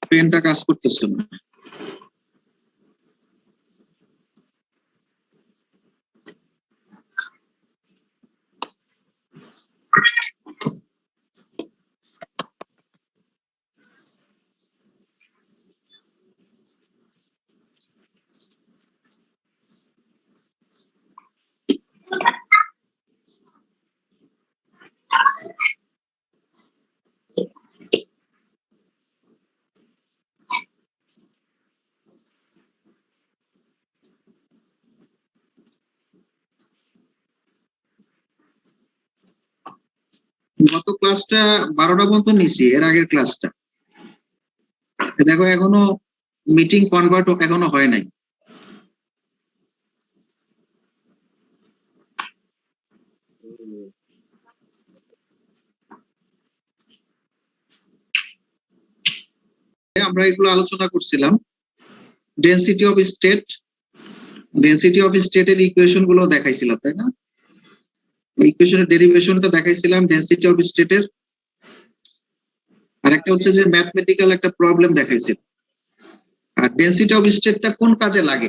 পেনটা কাজ করতেছে না। গত ক্লাসটা 12টা পর্যন্ত নিছি, এর আগের ক্লাসটা দেখো এখনো মিটিং কনভার্ট এখনো হয় নাই। আমরা এগুলো আলোচনা করছিলাম। ডেনসিটি অফ স্টেটের ইকুয়েশন গুলো দেখাইছিলাম, তাই না? ইকুয়েশনের ডেরিভেশনটা দেখাইছিলাম ডেনসিটি অফ স্টেটের। আর একটা হচ্ছে যে ম্যাথমেটিক্যাল একটা প্রবলেম দেখাইছিল। আর ডেনসিটি অফ স্টেটটা কোন কাজে লাগে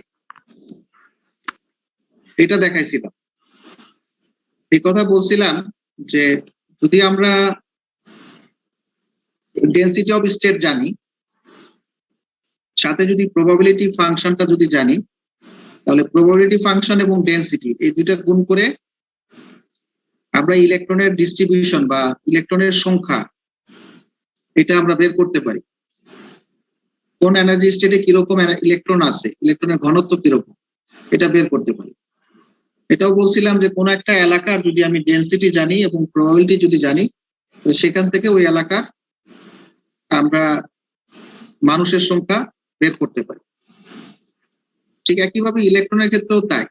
এটা দেখাইছিলাম। এই কথা বলছিলাম যে যদি আমরা ডেনসিটি অফ স্টেট জানি, সাথে যদি প্রবাবিলিটি ফাংশনটা যদি জানি, তাহলে প্রবাবিলিটি ফাংশন এবং ডেনসিটি এই দুইটা গুণ করে আমরা ইলেকট্রনের ডিস্ট্রিবিউশন বা ইলেকট্রনের সংখ্যা এটা আমরা বের করতে পারি। কোন এনার্জি স্টেটে কিরকম ইলেকট্রন আছে, ইলেকট্রনের ঘনত্ব কিরকম, এটা বের করতে পারি। এটাও বলছিলাম যে কোন একটা এলাকার যদি আমি ডেনসিটি জানি এবং প্রবাবিলিটি যদি জানি, সেখান থেকে ওই এলাকার আমরা মানুষের সংখ্যা বের করতে পারি। ঠিক একইভাবে ইলেকট্রনের ক্ষেত্রেও তাই।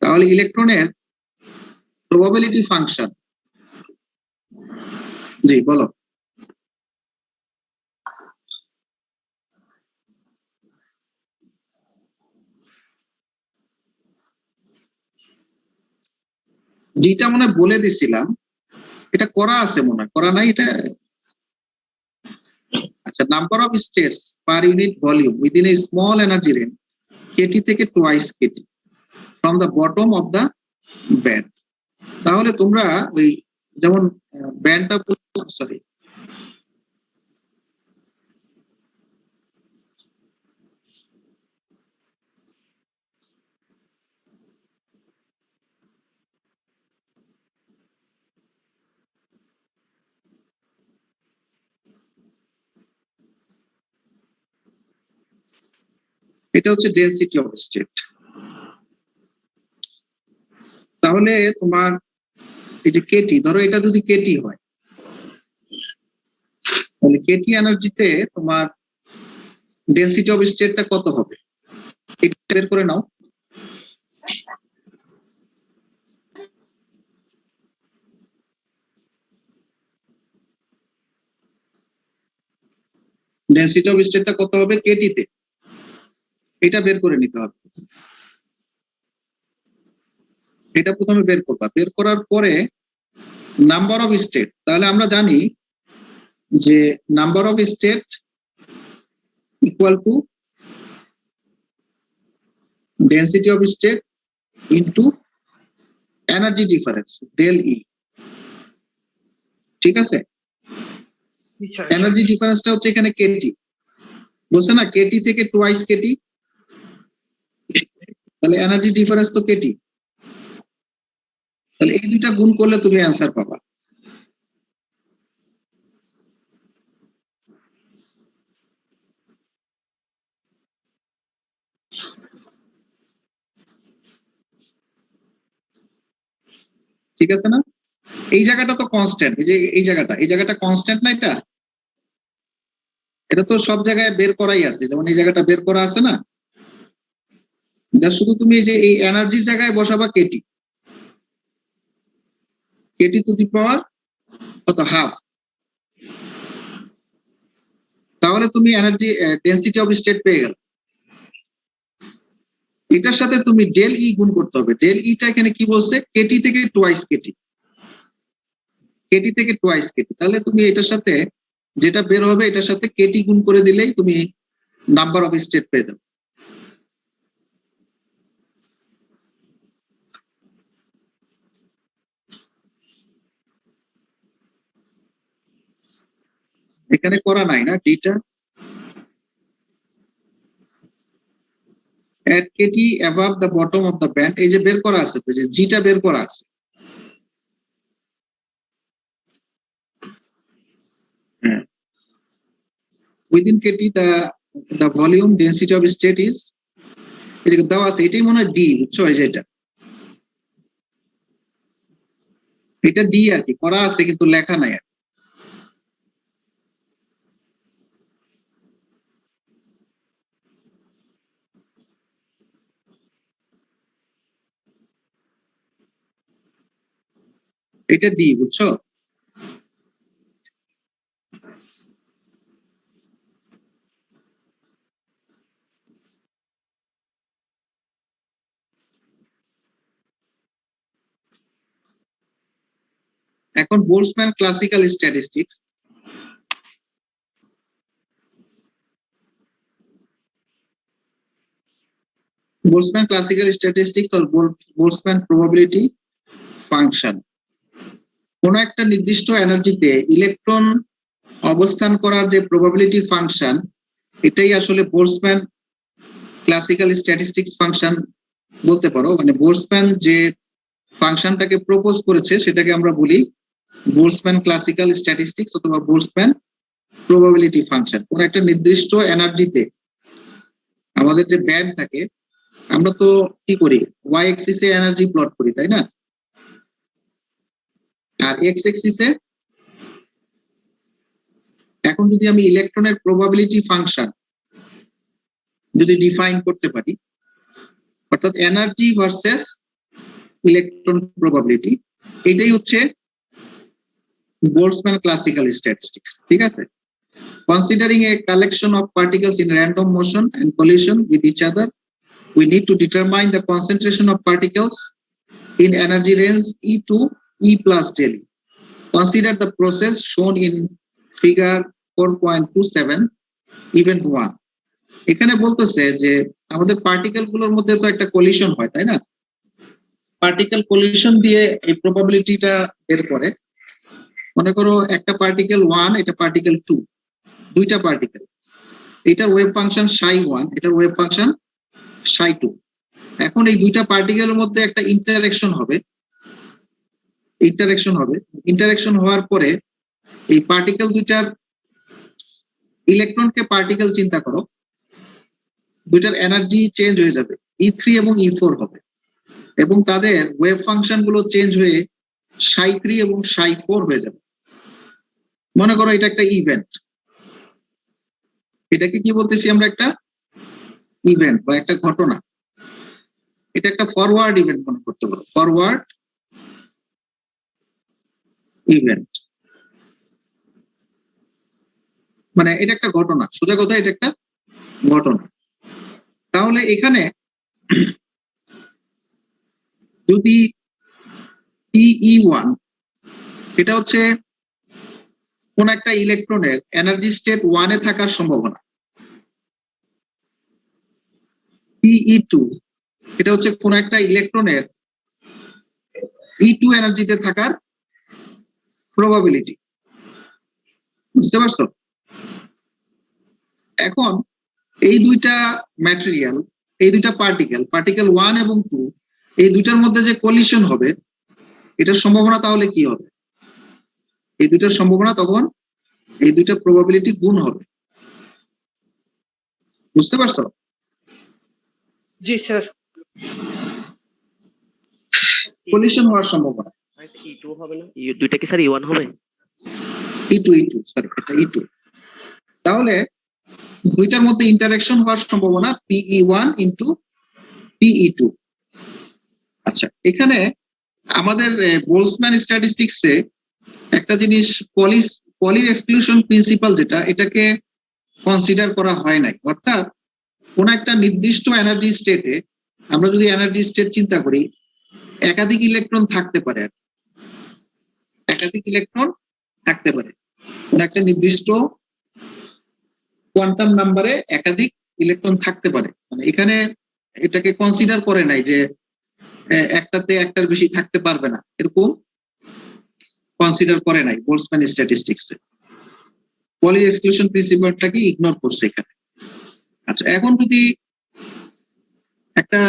তাহলে ইলেকট্রনের প্রবাবিলিটি ফাংশন, জি বলো। যেটা মনে বলে দিছিলাম, এটা করা আছে মনে হয়, করা নাই এটা। আচ্ছা, number of states per unit volume within a small energy range KT থেকে twice KT from the bottom of the band. তাহলে তোমরা ওই যেমন ব্যান্ডটা, সরি এটা হচ্ছে ডেনসিটি অফ স্টেট। তাহলে তোমার এই যে কেটি, ধরো এটা যদি কেটি হয়, তাহলে কেটি এনার্জিতে তোমার ডেনসিটি অফ স্টেটটা কত হবে এটা বের করে নাও। ডেনসিটি অফ স্টেটটা কত হবে কেটিতে, এটা বের করে নিতে হবে। এটা প্রথমে বের করবা, বের করার পরে নাম্বার অফ স্টেট, তাহলে আমরা জানি যে number of state equal to density of state into energy difference del E. ঠিক আছে, এনার্জি ডিফারেন্সটা হচ্ছে এখানে কেটি, বুঝছো না? কেটি থেকে টোয়াইস কেটি, তাহলে এনার্জি ডিফারেন্স তো কেটি। তাহলে এই দুইটা গুণ করলে তুমি অ্যান্সার পাবা। ঠিক আছে না? এই জায়গাটা তো কনস্ট্যান্ট, এই যে এই জায়গাটা কনস্ট্যান্ট না, এটা তো সব জায়গায় বের করাই আছে, যেমন এই জায়গাটা বের করা আছে না, শুধু তুমি যে এই এনার্জির জায়গায় বসাবা কেটি, কেটি টু দি পাওয়ার কত, হাফ। তাহলে তুমি এনার্জি ডেনসিটি অফ স্টেট পেয়ে গেল। এটার সাথে তুমি ডেল ই গুণ করতে হবে। ডেল ইটা এখানে কি বলছে, কেটি থেকে টোয়াইস কেটি, কেটি থেকে টোয়াইস কেটি। তাহলে তুমি এটার সাথে যেটা বের হবে এটার সাথে কেটি গুণ করে দিলেই তুমি নাম্বার অফ স্টেট পেয়ে যাবে। এখানে করা নাই না ডিটা, at kt above the bottom of the band, এই যে বের করা আছে তো, যে জিটা বের করা আছে। হ্যাঁ, within kt the volume density of state is, এটা দেওয়া আছে, এটাই মনে হয় ডি, বুঝছো? এই যে এটা ডি আর কি করা আছে কিন্তু লেখা নাই। এটা ডি, বুঝছো? এখন Boltzmann classical statistics, Boltzmann classical statistics আর বোল্টজম্যান প্রবাবিলিটি ফাংশন। কোন একটা নির্দিষ্ট এনার্জিতে ইলেকট্রন অবস্থান করার যে প্রবাবিলিটি ফাংশন, এটাই আসলে বোল্টজম্যান ক্লাসিক্যাল স্ট্যাটিস্টিক্স ফাংশন বলতে পারো। মানে বোল্টজম্যান যে ফাংশনটাকে প্রপোজ করেছে সেটাকে আমরা বলি বোল্টজম্যান ক্লাসিক্যাল স্ট্যাটিস্টিক্স অথবা বোল্টজম্যান প্রবাবিলিটি ফাংশন। কোন একটা নির্দিষ্ট এনার্জিতে আমাদের যে ব্যান্ড থাকে, আমরা তো কি করি, ওয়াই এক্সিসে এনার্জি প্লট করি, তাই না? আর এক্স এক্সিসে, এখন যদি আমি ইলেকট্রনের প্রবাবিলিটি ফাংশন যদি ডিফাইন করতে পারি, অর্থাৎ এনার্জি ভার্সেস ইলেকট্রন প্রবাবিলিটি, এটাই হচ্ছে বোল্টজম্যান ক্লাসিক্যাল স্ট্যাটিস্টিক্স। ঠিক আছে? Considering a collection of particles in random motion and collision with each other, we need to determine the concentration of particles in energy range E to E plus del. Consider the process shown in figure 4.27 event 1. এখানে বলতেছে যে আমাদের particle গুলোর মধ্যে তো একটা collision হয়, তাই না? পার্টিকেল কলিশন দিয়ে এই প্রবাবিলিটিটা বের করে। মনে করো একটা পার্টিকেল 1, এটা পার্টিকেল 2, দুইটা পার্টিকেল, এটা ওয়েভ ফাংশন ψ1, এটা ওয়েভ ফাংশন ψ2। এখন এই দুইটা পার্টিকেলের মধ্যে একটা ইন্টারঅ্যাকশন হবে, ইন্টারঅ্যাকশন হওয়ার পরে এই পার্টিকেল দুইটার ইলেকট্রনকে পার্টিকেল চিন্তা করো, দুইটার এনার্জি চেঞ্জ হয়ে যাবে, E3 এবং E4 হবে, এবং তাদের ওয়েভ ফাংশন গুলো চেঞ্জ হয়ে ψ3 এবং ψ4 হয়ে যাবে। মনে করো এটা একটা ইভেন্ট, এটাকে কি বলতেছি আমরা, একটা ইভেন্ট বা একটা ঘটনা। এটা একটা ফরওয়ার্ড ইভেন্ট মনে করতে পারো, ফরওয়ার্ড ইভেন্ট, মানে এটা একটা ঘটনা, সোজা কথা এটা একটা ঘটনা। তাহলে এখানে যদি PE1, এটা হচ্ছে কোন একটা ইলেকট্রনের এনার্জি স্টেট 1 এ থাকার সম্ভাবনা, PE2 এটা হচ্ছে কোন একটা ইলেকট্রনের E2 এনার্জিতে থাকার প্রবাবিলিটি। বুঝতে পারছো? এখন এই দুইটা ম্যাটেরিয়াল, এই দুইটা পার্টিকেল 1 এবং 2, এই দুইটার মধ্যে যে কলিশন হবে, এটার সম্ভাবনা তাহলে কি হবে? এই দুইটার সম্ভাবনা তখন এই দুইটা প্রবাবিলিটি গুণ হবে। বুঝতে পারছো? জি স্যার। কলিশন হওয়ার সম্ভাবনা E2 হবে না, দুইটা কি স্যার E1 হবে? E2 সরি, এটা E2। তাহলে দুইটার মধ্যে ইন্টারঅ্যাকশন হওয়ার সম্ভাবনা PE1 ইনটু PE2। আচ্ছা, এখানে আমাদের বোল্টজম্যান স্ট্যাটিস্টিক্সে একটা জিনিস পলি এক্সক্লুশন প্রিন্সিপাল, যেটা এটাকে কনসিডার করা হয় নাই। অর্থাৎ কোন একটা নির্দিষ্ট এনার্জি স্টেটে আমরা যদি এনার্জি স্টেট চিন্তা করি, একাধিক ইলেকট্রন থাকতে পারে, একাধিক ইলেকট্রন থাকতে পারে। একটা নির্দিষ্ট কোয়ান্টাম নাম্বারে একাধিক ইলেকট্রন থাকতে পারে, মানে এখানে এটাকে কনসিডার করে নাই যে একটাতে একটার বেশি থাকতে পারবে না, এরকম কনসিডার করে নাই বোলসম্যান স্ট্যাটিস্টিক্সে। পলি এক্সক্লুশন প্রিন্সিপালটাকে ইগনোর করছে এখানে। আচ্ছা, এখন যদি একটা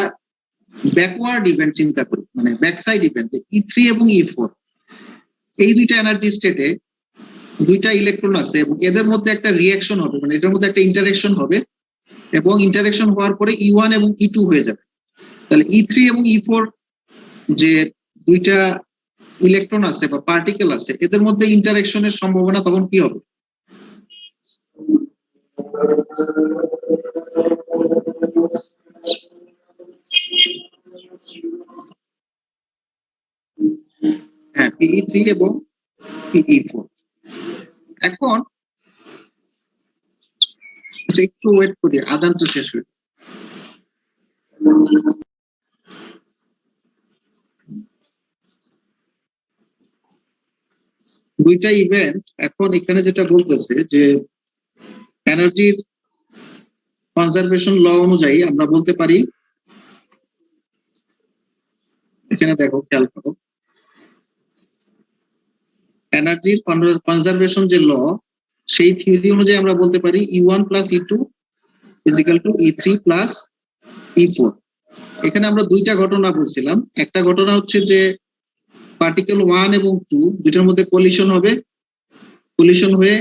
ব্যাকওয়ার্ড ইভেন্ট চিন্তা করি, মানে ব্যাকসাইড ইভেন্ট, E3 এবং E4 এই দুইটা এনার্জি স্টেটে দুইটা ইলেকট্রন আছে এবং এদের মধ্যে একটা রিঅ্যাকশন হবে, মানে এদের মধ্যে একটা ইন্টারেকশন হবে এবং ইন্টারেকশন হওয়ার পরে E1 এবং E2 হয়ে যাবে। তাহলে E3 এবং E4 যে দুইটা ইলেকট্রন আছে বা পার্টিকেল আছে এদের মধ্যে ইন্টারেকশনের সম্ভাবনা তখন কি হবে? হ্যাঁ, PE3 এবং PE4। এখন একটু ওয়েট করি, আদানটা শেষ হয়ে। দুইটা ইভেন্ট এখন এখানে যেটা বলতেছে যে এনার্জির কনজারভেশন ল অনুযায়ী আমরা বলতে পারি, এখানে দেখো খেয়াল করো, এনার্জির কনজারভেশন যে ল সেই থিওরি অনুযায়ী আমরা বলতে পারি E1 plus E2 is equal to E3 plus E4। এখানে আমরা দুইটা ঘটনা বলছিলাম। একটা ঘটনা হচ্ছে যে পার্টিকেল 1 এবং 2 দুইটার মধ্যে কলিশন হবে, কলিশন হয়ে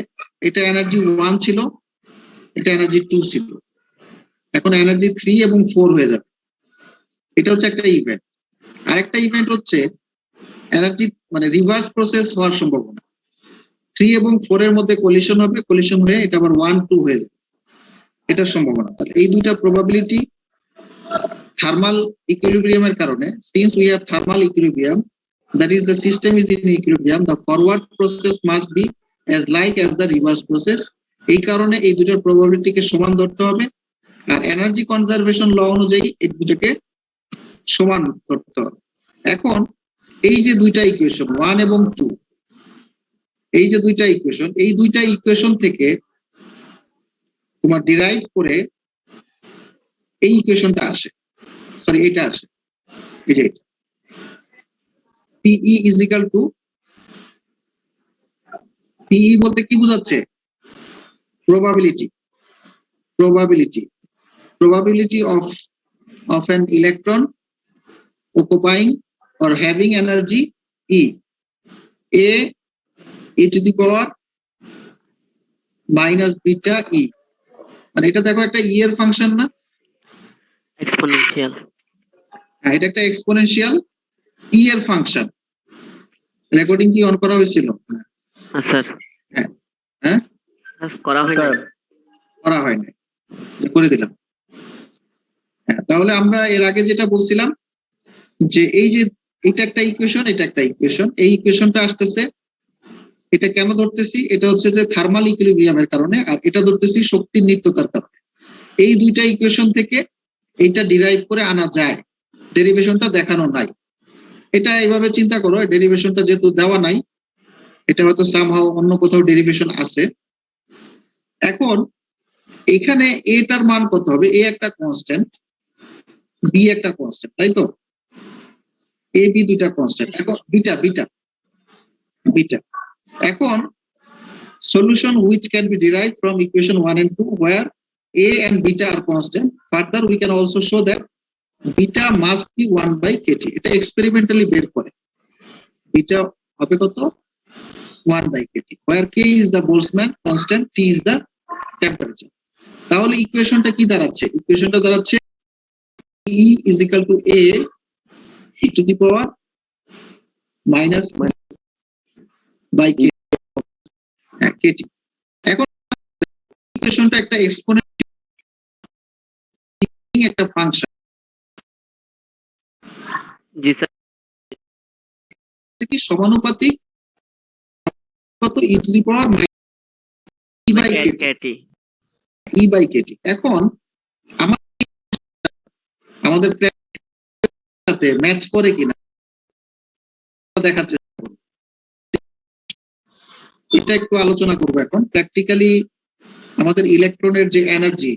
এটা এনার্জি 1 ছিল, এটা এনার্জি 2 ছিল, এখন এনার্জি 3 এবং 4 হয়ে যাবে। এটা হচ্ছে একটা ইভেন্ট। আরেকটা ইভেন্ট হচ্ছে এনার্জি মানে রিভার্স প্রসেস হওয়ার সম্ভাবনা, 3 এবং 4 এর মধ্যে কলিশন হবে, কলিশন হয়ে এটা আবার 1 2 হয়ে যাবে, এটার সম্ভাবনা। তাহলে এই দুইটা প্রবাবিলিটি থার্মাল ইকুইলিব্রিয়ামের কারণে, since we have thermal equilibrium, that is the system is in equilibrium, the forward process must be as like as the reverse process। এই কারণে এই দুটার প্রবাবিলিটিকে সমান ধরতে হবে, আর এনার্জি কনজারভেশন ল অনুযায়ী এই দুটাকে সমান ধরতে হবে। এখন এই যে দুইটা ইকুয়েশন 1 এবং 2, এই যে দুইটা ইকুয়েশন, এই দুইটা ইকুয়েশন থেকে তোমার ডিরাইভ করে এই ইকুয়েশনটা আসে, সরি এটা আসে, এই যে PE is equal to, PE বলতে কি বোঝাচ্ছে? probability, probability, probability of an electron occupying or having energy E, e to the power minus beta E। মানে এটা দেখো একটা E এর ফাংশন না, এক্সপোনেনশিয়াল। হ্যাঁ, এটা একটা এক্সপোনেনশিয়াল E এর ফাংশন। রেকর্ডিং কি অন করা হয়েছিল? স্যার হ্যাঁ হ্যাঁ করা হয় না। করা হয় না, করে দিলাম। হ্যাঁ, তাহলে আমরা এর আগে যেটা বলছিলাম যে এই যে এটা একটা ইকুয়েশন, এটা একটা ইকুয়েশন, এই ইকুয়েশনটা আসতেছে, এটা কেন ধরতেছি? এটা হচ্ছে যে থার্মাল ইকুইলিব্রিয়ামের কারণে, আর এটা ধরতেছি শক্তির নিত্যতার কারণে। এই দুইটা ইকুয়েশন থেকে এইটা ডিরাইভ করে আনা যায়, ডেরিভেশনটা দেখানো নাই। এটা এইভাবে চিন্তা করো, ডেরিভেশনটা যেহেতু দেওয়া নাই, এটা হয়তো সামহাও অন্য কোথাও ডেরিভেশন আছে। এখন এখানে এটার মান কত হবে? এ একটা কনস্ট্যান্ট, বি একটা কনস্ট্যান্ট, তাই তো? এ বি দুইটা কনস্ট্যান্ট, এখন বিটা বিটা বিটা। এখন solution which can be derived from equation 1 and 2 where a and beta are constant. Further we can also show that beta must be 1 by kt, এটা experimentally বের করে beta হবে কত? 1 by kt, where k is the Boltzmann constant, t is the temperature। তাহলে ইকুয়েশনটা কি দাঁড়াচ্ছে? ইকুয়েশনটা দাঁড়াচ্ছে E is equal to a to the power minus by kt। এখন ইকুয়েশনটা একটা এক্সপোনেন্ট একটা ফাংশন, জি স্যার। কি সমানুপাতিক কত? e to the power e by kt, e by kt। এখন আমাদের সাথে ম্যাচ করে কিনা দেখার চেষ্টা করব। এটা একটু আলোচনা করবো এখন। প্র্যাকটিক্যালি আমাদের ইলেকট্রনের যে এনার্জি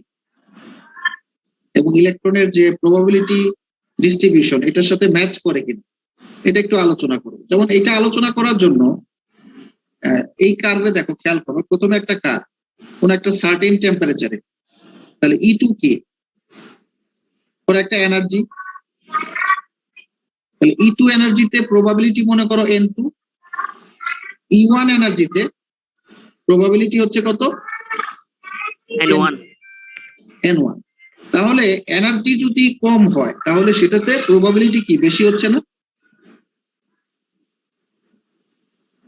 এবং ইলেকট্রনের যে প্রবাবিলিটি ডিস্ট্রিবিউশন এটার সাথে ম্যাচ করে কিনা এটা একটু আলোচনা করবো। যেমন এটা আলোচনা করার জন্য এই কার্ভে দেখো, খেয়াল করো, প্রথমে একটা কার্ভ কোন একটা সার্টেন টেম্পারেচারে, তাহলে E2 কি কোন একটা এনার্জি, তাহলে E2 এনার্জিতে প্রবাবিলিটি মনে করো N2, E1 এনার্জিতে প্রবাবিলিটি হচ্ছে কত, N1 N1। তাহলে এনার্জি যদি কম হয় তাহলে সেটাতে প্রবাবিলিটি কি বেশি হচ্ছে না?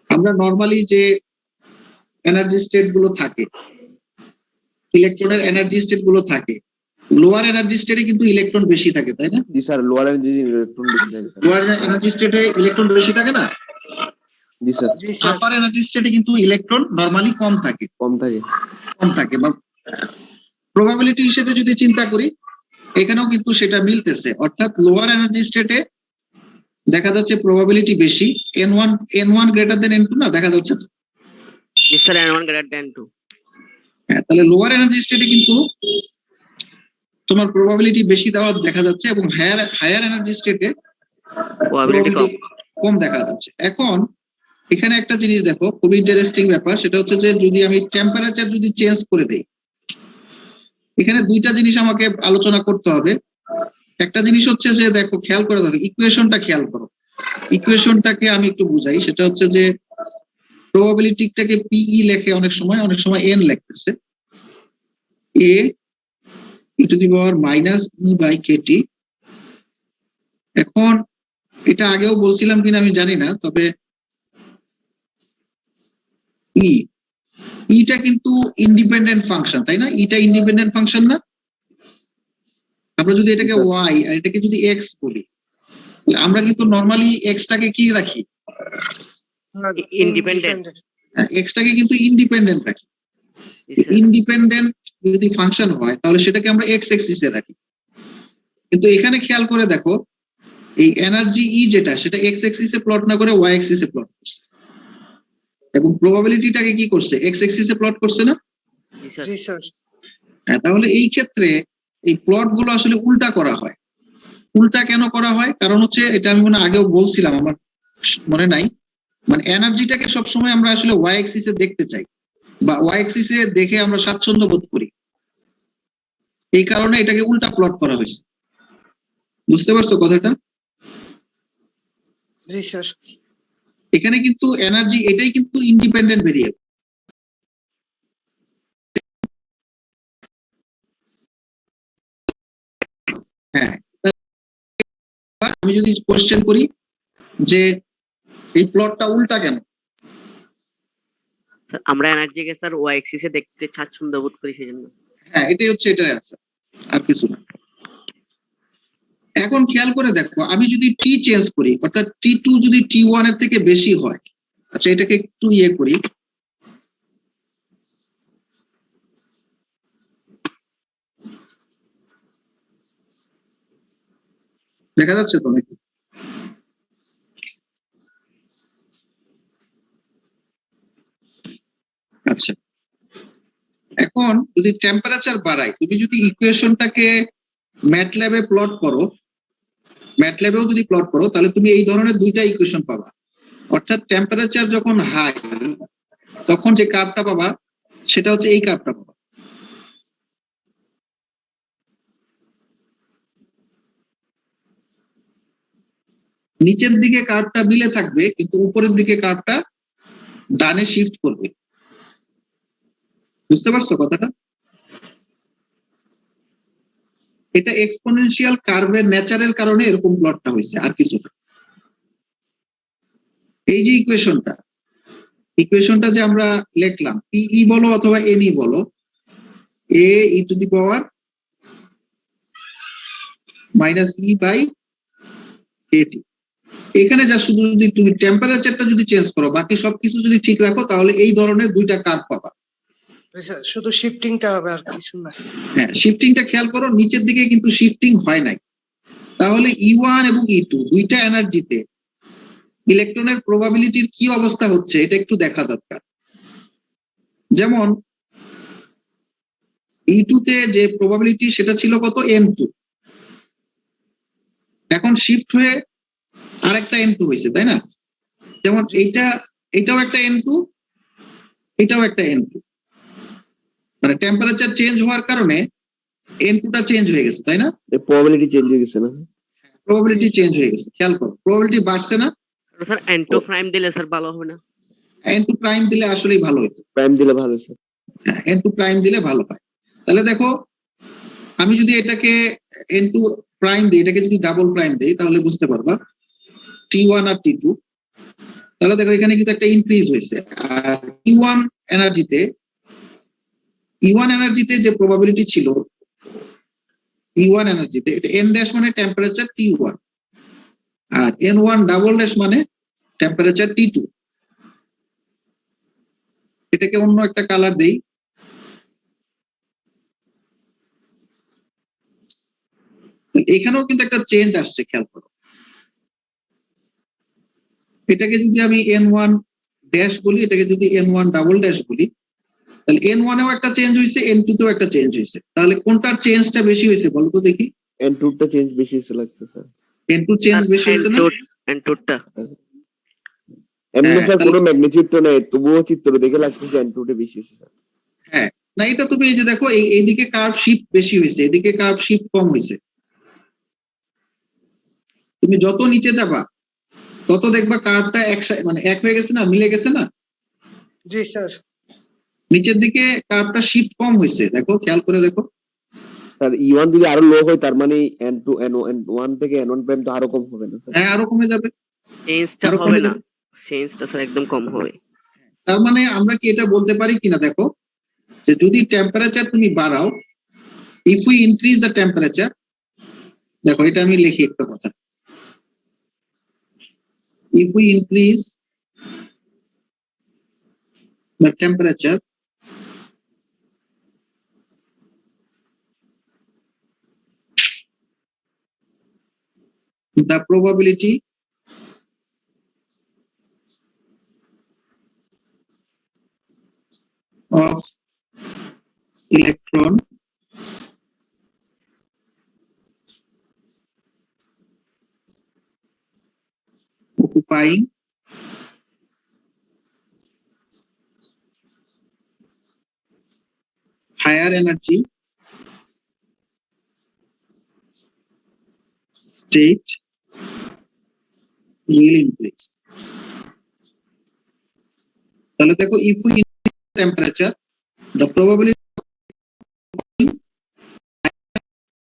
আমরা নরমালি যে এনার্জি স্টেট গুলো থাকে, ইলেকট্রনের এনার্জি স্টেট গুলো থাকে, লোয়ার এনার্জি স্টেটে কিন্তু ইলেকট্রন বেশি থাকে, তাই না? জি স্যার, লোয়ার এনার্জি ইলেকট্রন বেশি থাকে। লোয়ার এনার্জি স্টেটে ইলেকট্রন বেশি থাকে না? জি স্যার। আপার এনার্জি স্টেটে কিন্তু ইলেকট্রন নরমালি কম থাকে বা প্রবাবিলিটি হিসেবে যদি চিন্তা করি এখানেও কিন্তু সেটা মিলতেছে, অর্থাৎ লোয়ার এনার্জি স্টেটে দেখা যাচ্ছে প্রবাবিলিটি বেশি, N1 গ্রেটার দেন N2 না, দেখা যাচ্ছে তো? জি স্যার, N1 greater than 2 হ্যাঁ, তাহলে লোয়ার এনার্জি স্টেটে কিন্তু তোমার প্রবাবিলিটি বেশি দেওয়া দেখা যাচ্ছে এবং হায়ার এনার্জি স্টেটে প্রবাবিলিটি কম। কম দেখা যাচ্ছে। এখন এখানে একটা জিনিস দেখো, খুব ইন্টারেস্টিং ব্যাপার, সেটা হচ্ছে যে যদি আমি টেম্পারেচার যদি চেঞ্জ করে দেই, এখানে দুইটা জিনিস আমাকে আলোচনা করতে হবে। একটা জিনিস হচ্ছে যে দেখো, খেয়াল করে দেখো, ইকুয়েশনটা খেয়াল করো, ইকুয়েশনটাকে আমি একটু বুঝাই। সেটা হচ্ছে যে প্রবাবিলিটিটাকে পিই লেখে অনেক সময় এন লিখতেছে, A E to the power minus E by KT. এখন এটা আগেও বলছিলাম কিনা আমি জানি না, তবে ইটা কিন্তু ইন্ডিপেন্ডেন্ট ফাংশন, তাই না? ইটা ইন্ডিপেন্ডেন্ট ফাংশন না? আমরা যদি এটাকে ওয়াই আর এটাকে যদি এক্স বলি, আমরা কিন্তু নরমালি এক্সটাকে কি রাখি? ইন্ডিপেন্ডেন্ট। এক্সটাকে কিন্তু ইন্ডিপেন্ডেন্ট রাখি। ইন্ডিপেন্ডেন্ট যদি ফাংশন হয় তাহলে সেটাকে আমরা এক্স এক্সিসে রাখি। কিন্তু এখানে খেয়াল করে দেখো, এই এনার্জি ই যেটা, সেটা এক্স এক্সিসে প্লট না করে ওয়াই এক্সিসে প্লট করছে এবং প্রবাবিলিটিটাকে কি করছে, এক্স এক্সিসে প্লট করছে না? জি স্যার। হ্যাঁ, তাহলে এই ক্ষেত্রে এই প্লট গুলো আসলে উল্টা করা হয়। উল্টা কেন করা হয়? কারণ হচ্ছে, এটা আমি মনে আগেও বলছিলাম, আমার মনে নাই, মানে এনার্জিটাকে সবসময় আমরা আসলে ওয়াই এক্সিসে দেখতে চাই বা ওয়াই এক্সিসে দেখে আমরা স্বাচ্ছন্দ্য বোধ করি, এই কারণে এটাকে উল্টা প্লট করা হয়েছে। বুঝতে পারছো কথাটা? জি স্যার। এখানে কিন্তু এনার্জি এটাই কিন্তু ইন্ডিপেন্ডেন্ট ভেরিয়েবল। হ্যাঁ, আমি যদি কোশ্চেন করি যে এই প্লটটা উল্টা কেন, আমরা এনার্জিকে স্যার ওয়াই এক্সিসে দেখতে স্বাচ্ছন্দ্য বোধ করি সেজন্য। হ্যাঁ, এটাই হচ্ছে এটার অ্যান্সার, আর কিছু না। এখন খেয়াল করে দেখো, আমি যদি টি চেঞ্জ করি, অর্থাৎ T2 যদি T1 এর থেকে বেশি হয়, আচ্ছা এটাকে একটু ইয়ে করি, দেখা যাচ্ছে তো নাকি? আচ্ছা, এখন যদি টেম্পারেচার বাড়ায়, তুমি যদি ইকুয়েশনটাকে ম্যাটল্যাবে প্লট করো, ম্যাটল্যাবেও যদি প্লট করো, তাহলে তুমি এই ধরনের দুইটা ইকুয়েশন পাবা। অর্থাৎ টেম্পারেচার যখন হাই তখন যে কার্ভটা পাবা সেটা হচ্ছে এই কার্ভটা পাবা। নিচের দিকে কার্ভটা মিলে থাকবে কিন্তু উপরের দিকে কার্ভটা ডানে শিফট করবে। বুঝতে পারছো কথাটা? এটা এক্সপোনেনশিয়াল কার্ভের ন্যাচারাল কারণে এরকম প্লটটা হয়েছে, আর কিছু না। এই যে ইকুয়েশনটা যে আমরা লিখলাম, পিই বলো অথবা এনই বলো, A E to the power minus E by KT. এখানে যা শুধু যদি তুমি টেম্পারেচারটা যদি চেঞ্জ করো, বাকি সবকিছু যদি ঠিক রাখো, তাহলে এই ধরনের দুইটা কার্ভ পাবা। শুধু শিফটিংটা হবে, আর কিছু না। হ্যাঁ, শিফটিংটা খেয়াল করো, নিচের দিকে কিন্তু শিফটিং হয় নাই। তাহলে E1 এবং E2 দুইটা এনার্জিতে ইলেকট্রনের প্রবাবিলিটির কি অবস্থা হচ্ছে এটা একটু দেখা দরকার। যেমন E2 তে যে প্রবাবিলিটি সেটা ছিল কত N2, এখন শিফট হয়ে আরেকটা N2 হয়েছে, তাই না? যেমন এটাও একটা N2, এটাও একটা N2, মানে টেম্পারেচার চেঞ্জ হওয়ার কারণে N2 টা চেঞ্জ হয়ে গেছে, তাই না? প্রবাবিলিটি চেঞ্জ হয়ে গেছে না? প্রবাবিলিটি চেঞ্জ হয়ে গেছে, খেয়াল করো প্রবাবিলিটি বাড়ছে না? স্যার N2 প্রাইম দিলে স্যার ভালো হবে না? N2 প্রাইম দিলে আসলেই ভালো হতো, প্রাইম দিলে ভালো স্যার। N2 প্রাইম দিলে ভালো হয়। তাহলে দেখো আমি যদি এটাকে N2 প্রাইম দিই, এটাকে যদি ডাবল প্রাইম দিই তাহলে বুঝতে পারবা T1 আর T2, তাহলে দেখো এখানে কিন্তু একটা ইনক্রিজ হয়েছে। আর E1 এনার্জিতে যে প্রবাবিলিটি ছিল E1 এনার্জিতে, এটা N ড্যাশ মানে টেম্পারেচার T1 আর N1 ডাবল ড্যাশ মানে টেম্পারেচার T2। এটাকে অন্য একটা কালার দেই, এখানেও কিন্তু একটা চেঞ্জ আসছে, খেয়াল করো। এটাকে যদি আমি N1 ড্যাশ বলি, এটাকে যদি N1 ডাবল ড্যাশ বলি, তাহলে N1 এও একটা চেঞ্জ হয়েছে, N2 তেও একটা চেঞ্জ হয়েছে। তাহলে কোনটার চেঞ্জটা বেশি হয়েছে বলো তো দেখি? N2 টা চেঞ্জ বেশি হয়েছে লাগছে স্যার। N2 চেঞ্জ বেশি হয়েছে না? N2 টা এমনি হ্যাঁ, স্যার তাহলে- কোনো ম্যাগনিটিউড তো নেই, তবুও চিত্র দেখে লাগতেছে N2 টা বেশি হয়েছে স্যার। হ্যাঁ, না এটা তুমি এই যে দেখো এইদিকে কার্ভ শিফট বেশি হয়েছে, এদিকে কার্ভ শিফট কম হয়েছে। তুমি যত নিচে যাবা তত দেখবা কার্ভটা মানে এক হয়ে গেছে না, মিলে গেছে না? জি স্যার। নিচের দিকে কার্ভটা শিফট কম হয়েছে, দেখো খেয়াল করে দেখো। স্যার E1 যদি আরো লো হয় তার মানে N2 N1 থেকে N1 প্রাইম তো আরো কম হবে না স্যার? হ্যাঁ, আরো কমে যাবে, চেঞ্জটা আরো হবে কমে না, যাবে। চেঞ্জটা স্যার একদম কম হবে। তার মানে আমরা কি এটা বলতে পারি কিনা দেখো, যে যদি টেম্পারেচার তুমি বাড়াও, if we increase the temperature, দেখো এটা আমি লিখি একটা কথা, if we increase the temperature, the probability of electron occupying higher energy state will increase. তাহলে দেখো if we increase the temperature, the probability of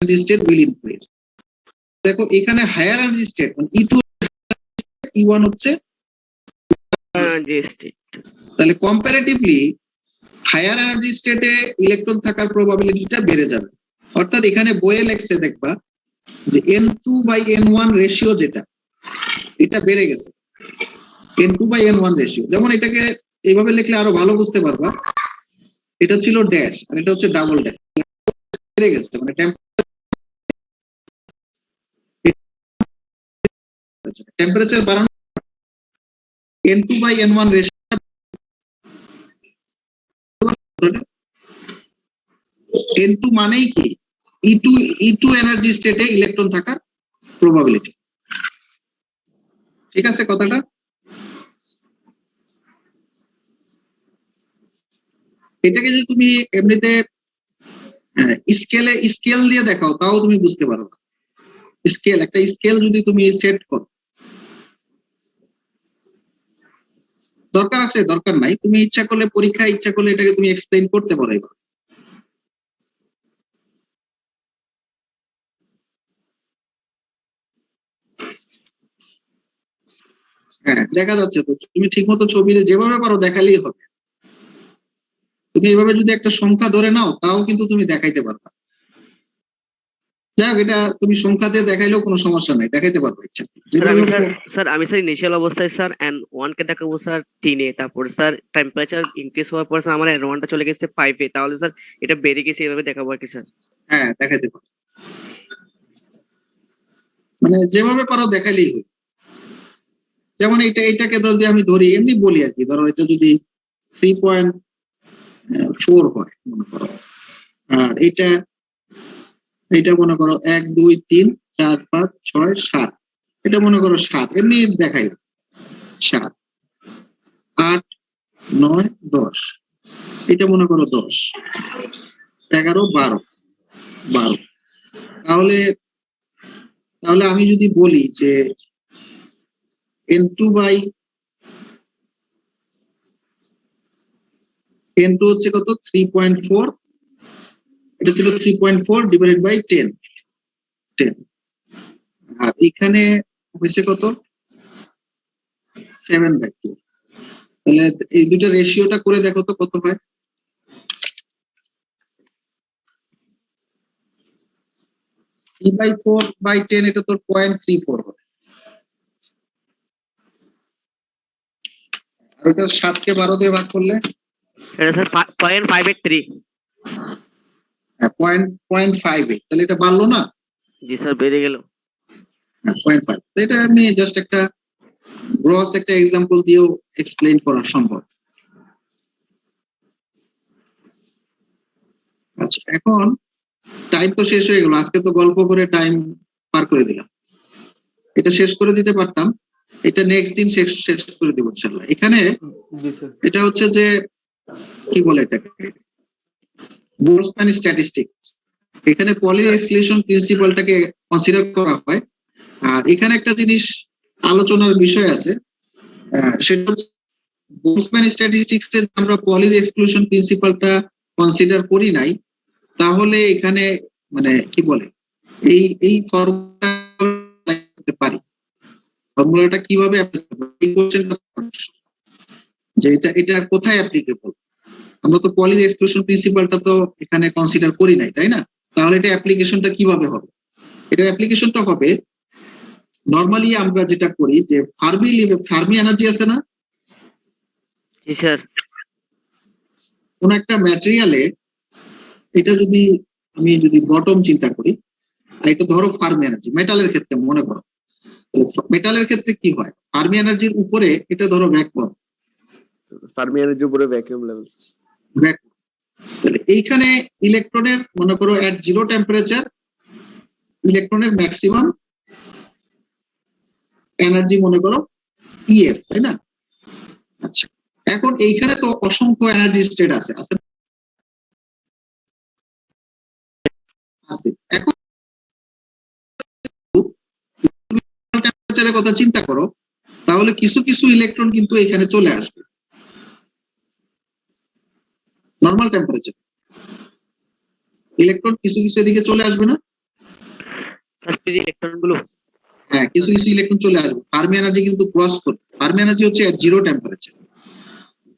energy state will increase. দেখো এখানে হায়ার এনার্জি স্টেট মানে E2 E1 হচ্ছে, জি state. তাহলে comparatively higher energy স্টেটে electron থাকার প্রবাবিলিটিটা বেড়ে যাবে। অর্থাৎ এখানে বইয়ে লেখছে দেখবা যে N2/N1 রেশিও যেটা, এটা বেড়ে গেছে, N2/N1 রেশিও। যেমন এটাকে এইভাবে লিখলে আরো ভালো বুঝতে পারবা, এটা ছিল ড্যাশ আর এটা হচ্ছে ডাবল ড্যাশ, বেড়ে গেছে মানে টেম্পারেচার বাড়ানো N2/N1 রেশিও। N2 মানেই কি E2 এনার্জি স্টেটে ইলেকট্রন থাকার প্রবাবিলিটি। ঠিক আছে কথাটা? এটাকে যদি তুমি এমনিতে স্কেল দিয়ে দেখাও তাও তুমি বুঝতে পারো। একটা স্কেল যদি তুমি সেট করো, দরকার আছে দরকার নাই, তুমি ইচ্ছা করলে পরীক্ষায় ইচ্ছা করলে এটাকে তুমি এক্সপ্লেইন করতে পারো এবার। হ্যাঁ, দেখা যাচ্ছে তো, তুমি ঠিক মতো ছবিতে যেভাবে পারো দেখালেই হবে। তুমি এভাবে যদি একটা সংখ্যা ধরে নাও তাও কিন্তু তুমি দেখাইতে পারবা। যাই হোক, এটা তুমি সংখ্যা দিয়ে দেখাইলেও কোনো সমস্যা নাই, দেখাইতে পারবো ইচ্ছা স্যার আমি স্যার ইনিশিয়াল অবস্থায় স্যার N1 কে দেখাবো স্যার 3 এ, তারপর স্যার টেম্পারেচার ইনক্রিজ হওয়ার পর স্যার আমার N1 টা চলে গেছে 5 এ, তাহলে স্যার এটা বেড়ে গেছে, এভাবে দেখাবো আর কি স্যার? হ্যাঁ, দেখাইতে পারো, মানে যেভাবে পারো দেখাইলেই হবে। যেমন এটাকে যদি আমি ধরি, এমনি বলি আর কি, ধরো এটা যদি 3.5 4 হয় মনে করো, আর এটা মনে করো 1 2 3 4 5 6 7, এটা মনে করো 7, এমনি দেখাই 7 8 9 10, এটা মনে করো 10 11 12 12। তাহলে আমি যদি বলি যে n2 বাই n2 হচ্ছে কত 3.4, এটা ছিল 3.4 ডিভাইডেড বাই 10, আর এখানে হয়েছে কত 7/2। তাহলে এই দুটো রেশিওটা করে দেখো তো কত হয়। 3/4/10, এটা তোর 0.34 হবে, আর এটা 7 কে 12 দিয়ে ভাগ করলে এটা স্যার 0.583। 0.58, তাহলে এটা বাড়লো না? জি স্যার বেড়ে গেল। 0.5। তো এটা আমি জাস্ট একটা গ্রস একটা এক্সাম্পল দিয়েও এক্সপ্লেইন করা সম্ভব। আচ্ছা, এখন টাইম তো শেষ হয়ে গেল, আজকে তো গল্প করে টাইম পার করে দিলাম, এটা শেষ করে দিতে পারতাম, এটা নেক্সট দিন শেষ করে দেবো ইনশাআল্লাহ। এখানে এটা হচ্ছে যে কি বলে এটাকে বোলসম্যান স্ট্যাটিস্টিক্স, এখানে পলি এক্সক্লুশন প্রিন্সিপালটাকে কনসিডার করা হয়। আর এখানে একটা জিনিস আলোচনার বিষয় আছে, সেটা হচ্ছে বোলসম্যান স্ট্যাটিস্টিক্স এ আমরা পলি এক্সক্লুশন প্রিন্সিপালটা কনসিডার করি নাই, তাহলে এখানে মানে কি বলে এই ফর্মুলা করতে পারি, ফর্মুলাটা কিভাবে এই কোশ্চেনটা যে এটা কোথায় অ্যাপ্লিকেবল, আমরা তো পলি এক্সক্লুশন প্রিন্সিপালটা তো এখানে কনসিডার করি নাই, তাই না? তাহলে এটা অ্যাপ্লিকেশনটা কিভাবে হবে? এটা অ্যাপ্লিকেশনটা হবে নরমালি আমরা যেটা করি যে ফার্মি এনার্জি আছে না, জি স্যার। কোন একটা ম্যাটেরিয়ালে এটা যদি আমি বটম চিন্তা করি, আর এটা ধরো ফার্মি এনার্জি, মেটালের ক্ষেত্রে মনে করো, মেটালের ক্ষেত্রে কি হয়, ফার্মি এনার্জির উপরে এটা ধরো ভ্যাকুয়াম, ফার্মি এনার্জির উপরে ভ্যাকুয়াম লেভেল। তাহলে এইখানে ইলেকট্রনের মনে করো এট 0 টেম্পারেচার ইলেকট্রনের ম্যাক্সিমাম এনার্জি মনে করো ইএফ, তাই না? আচ্ছা, এখন এইখানে তো অসংখ্য এনার্জি স্টেট আছে। এখন টেম্পারেচারের কথা চিন্তা করো, তাহলে কিছু কিছু ইলেকট্রন কিন্তু এখানে চলে আসবে নরমাল টেম্পারেচার, ইলেকট্রন কিছু কিছু এদিকে চলে আসবে না? স্যার ফ্রি ইলেকট্রন গুলো, হ্যাঁ, কিছু কিছু ইলেকট্রন চলে আসবে, ফার্মি এনার্জি কিন্তু ক্রস করবে, ফার্মি এনার্জি হচ্ছে এট 0 টেম্পারেচার,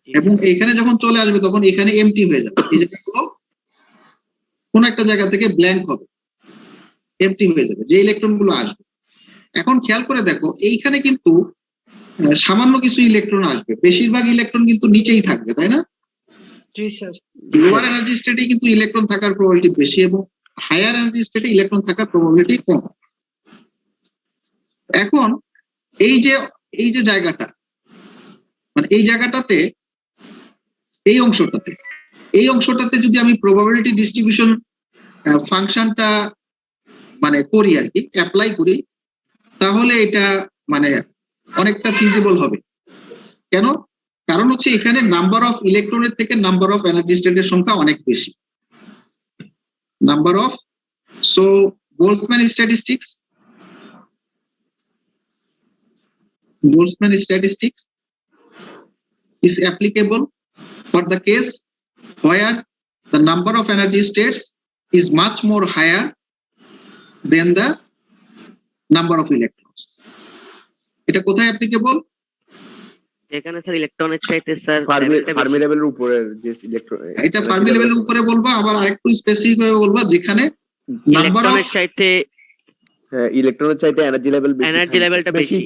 এবং এখানে যখন চলে আসবে তখন এখানে এমটি হয়ে যাবে, এই জায়গাগুলো কোন একটা জায়গা থেকে ব্ল্যাঙ্ক হবে, এমটি হয়ে যাবে যে ইলেকট্রন গুলো আসবে। এখন খেয়াল করে দেখো এইখানে কিন্তু সামান্য কিছু ইলেকট্রন আসবে, বেশিরভাগ ইলেকট্রন কিন্তু নিচেই থাকবে, তাই না? জি স্যার। লোয়ার এনার্জি স্টেটে কিন্তু ইলেকট্রন থাকার প্রবাবিলিটি বেশি এবং হায়ার এনার্জি স্টেটে ইলেকট্রন থাকার প্রবাবিলিটি কম। এখন এই যে জায়গাটা, মানে এই জায়গাটাতে এই অংশটাতে যদি আমি প্রবাবিলিটি ডিস্ট্রিবিউশন ফাংশনটা মানে করি আর কি, অ্যাপ্লাই করি, তাহলে এটা মানে অনেকটা ফিজিবল হবে। কেন? কারণ হচ্ছে এখানে নাম্বার অফ ইলেকট্রনের থেকে নাম্বার অফ এনার্জি স্টেটের সংখ্যা অনেক বেশি। Number of, so Boltzmann statistics is applicable for the case where the number of energy states is much more higher than the number of electrons. এটা কোথায় অ্যাপ্লিকেবল? এখানে sir ইলেকট্রনের চাইতে স্যার ফার্মি লেভেলের উপরের যে ইলেকট্রন, এটা ফার্মি লেভেলের উপরে বলবা, আবার আরেকটু স্পেসিফিক ভাবে বলবা যেখানে নাম্বার অফ ইলেকট্রনের চাইতে এনার্জি লেভেলটা বেশি,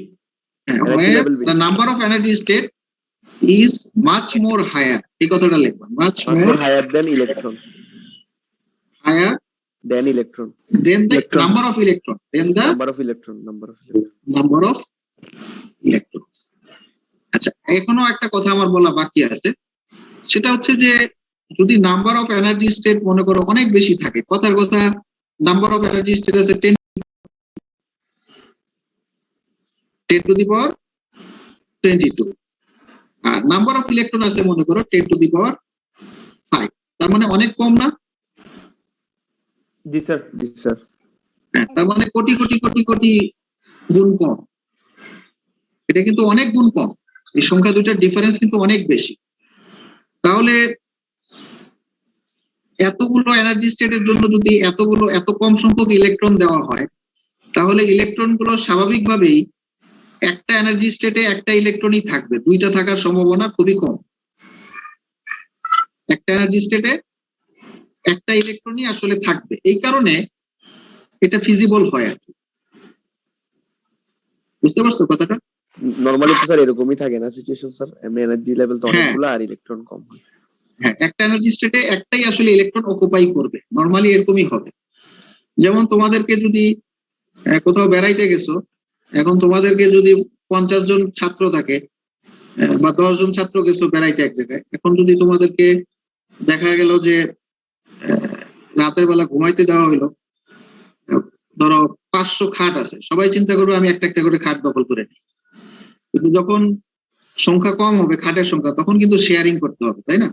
the number of energy state is much more higher, এই কথাটা লিখবা, much more higher than electron, higher than electron, then the number of electron, then the number of electrons. আচ্ছা, এখনো একটা কথা আমার বলা বাকি আছে, সেটা হচ্ছে যে যদি নাম্বার অফ এনার্জি স্টেট মনে করো অনেক বেশি থাকে, কথার কথা নাম্বার অফ এনার্জি স্টেট আছে 10 to the power 22, আর নাম্বার অফ ইলেকট্রন আছে মনে করো 10 to the power 5, তার মানে অনেক কম না? জি স্যার। হ্যাঁ, তার মানে কোটি কোটি কোটি কোটি গুণ কম। এটা কিন্তু অনেক গুণ কম, এই সংখ্যা দুইটার ডিফারেন্স কিন্তু অনেক বেশি। তাহলে এতগুলো এনার্জি স্টেটের জন্য যদি এত কম সংখ্যক ইলেকট্রন দেওয়া হয়, তাহলে ইলেকট্রন গুলো স্বাভাবিকভাবেই একটা এনার্জি স্টেটে একটা ইলেকট্রনই থাকবে, দুইটা থাকার সম্ভাবনা খুবই কম। একটা এনার্জি স্টেটে একটা ইলেকট্রনই আসলে থাকবে, এই কারণে এটা ফিজিবল হয় আর কি। বুঝতে পারছো কথাটা? নরমালি তো স্যার এরকমই থাকে না সিচুয়েশন স্যার, এনার্জি লেভেল তো হ্যাঁ। অনেকগুলো আর ইলেকট্রন কম হয়। হ্যাঁ, একটা এনার্জি স্টেটে একটাই আসলে ইলেকট্রন অকুপাই করবে, নরমালি এরকমই হবে। যেমন তোমাদেরকে যদি কোথাও বেড়াইতে গেছো, এখন তোমাদেরকে যদি 50 জন ছাত্র থাকে বা 10 জন ছাত্র গেছো বেড়াইতে এক জায়গায়, এখন যদি তোমাদেরকে দেখা গেল যে রাতের বেলা ঘুমাইতে দেওয়া হইলো, ধরো 500 খাট আছে, সবাই চিন্তা করবে আমি একটা একটা করে খাট দখল করে নিই। কিন্তু যখন সংখ্যা কম হবে খাটের সংখ্যা, তখন কিন্তু শেয়ারিং করতে হবে, তাই না?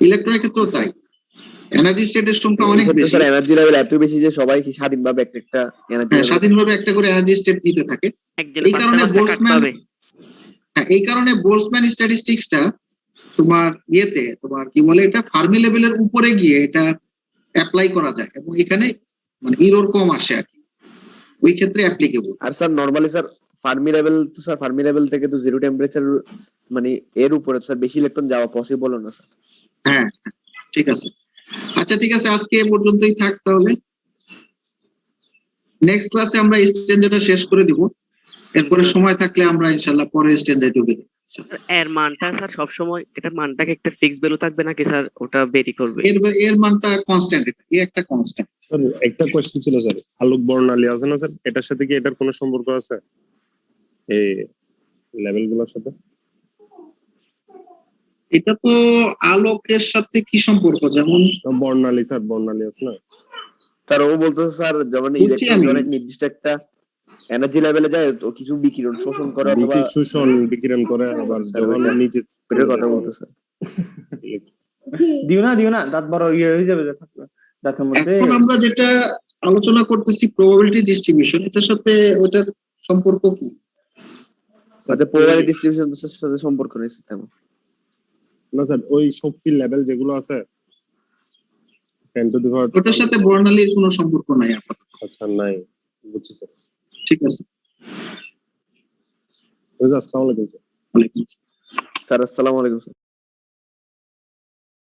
ইলেকট্রনের ক্ষেত্রেও তাই, এনার্জি স্টেটের সংখ্যা অনেক বেশি, স্যার এনার্জি লেভেল এত বেশি যে সবাই কি স্বাধীনভাবে একটা এনার্জি স্বাধীনভাবে একটা করে এনার্জি স্টেট নিতে থাকে। একজন এই কারণে বোল্টজম্যান স্ট্যাটিস্টিক্সটা তোমার তোমার কি বলে এটা ফার্মি লেভেলের উপরে গিয়ে এটা অ্যাপ্লাই করা যায়, এবং এখানে মানে এরর কম আসে আর কি, ওই ক্ষেত্রে অ্যাপ্লিকেবল। আর sir normally sir Fermi level থেকে তো জিরো টেম্পারেচার মানে এর উপরে স্যার বেশি ইলেকট্রন যাওয়া পসিবল না স্যার। হ্যাঁ, ঠিক আছে। আচ্ছা ঠিক আছে, আজকে এ পর্যন্তই থাক তাহলে। নেক্সট ক্লাসে আমরা স্ট্যান্ডার্ডটা শেষ করে দিব, এরপরে সময় থাকলে আমরা ইনশাআল্লাহ পরে স্ট্যান্ডার্ডে ঢুকে যাব। এর মানটা স্যার সবসময় এটার মানটাকে একটা ফিক্স ভ্যালু থাকবে নাকি স্যার ওটা ভেরি করবে? এর মানটা কনস্ট্যান্ট, এই একটা কনস্ট্যান্ট। স্যার একটা কোশ্চেন ছিল স্যার, আলোক বর্ণালী আছে না স্যার, এটার সাথে কি এটার কোনো সম্পর্ক আছে এই লেভেলগুলোর সাথে? এটা তো আলোকের সাথে কি সম্পর্ক? যেমন বর্ণালী স্যার, বর্ণালী আছে না স্যার ও বলতেছে স্যার যখন বুঝছি ইলেকট্রন আমি। অনেক নির্দিষ্ট একটা এনার্জি লেভেলে যায় তো কিছু বিকিরণ শোষণ করে অথবা শোষণ বিকিরণ করে, আবার যখন নিচে এটার কথা বলতেছে। দিও না দাঁত বড় ইয়ে হয়ে যাবে দাঁতের মধ্যে। এখন আমরা যেটা আলোচনা করতেছি প্রবাবিলিটি ডিস্ট্রিবিউশন, এটার সাথে ওটার সম্পর্ক কি? আচ্ছা পোলারিটি ডিস্ট্রিবিউশন সাথে সম্পর্ক রয়েছে তেমন না স্যার, ওই শক্তির লেভেল যেগুলো আছে 10 to the power, ওটার সাথে বর্ণালীর কোনো সম্পর্ক নাই আপাতত। আচ্ছা নাই, বুঝছি স্যার। ঠিক আছে, আসসালামু আলাইকুম স্যার। ওয়ালাইকুম আসসালাম। স্যার আসসালামু আলাইকুম স্যার।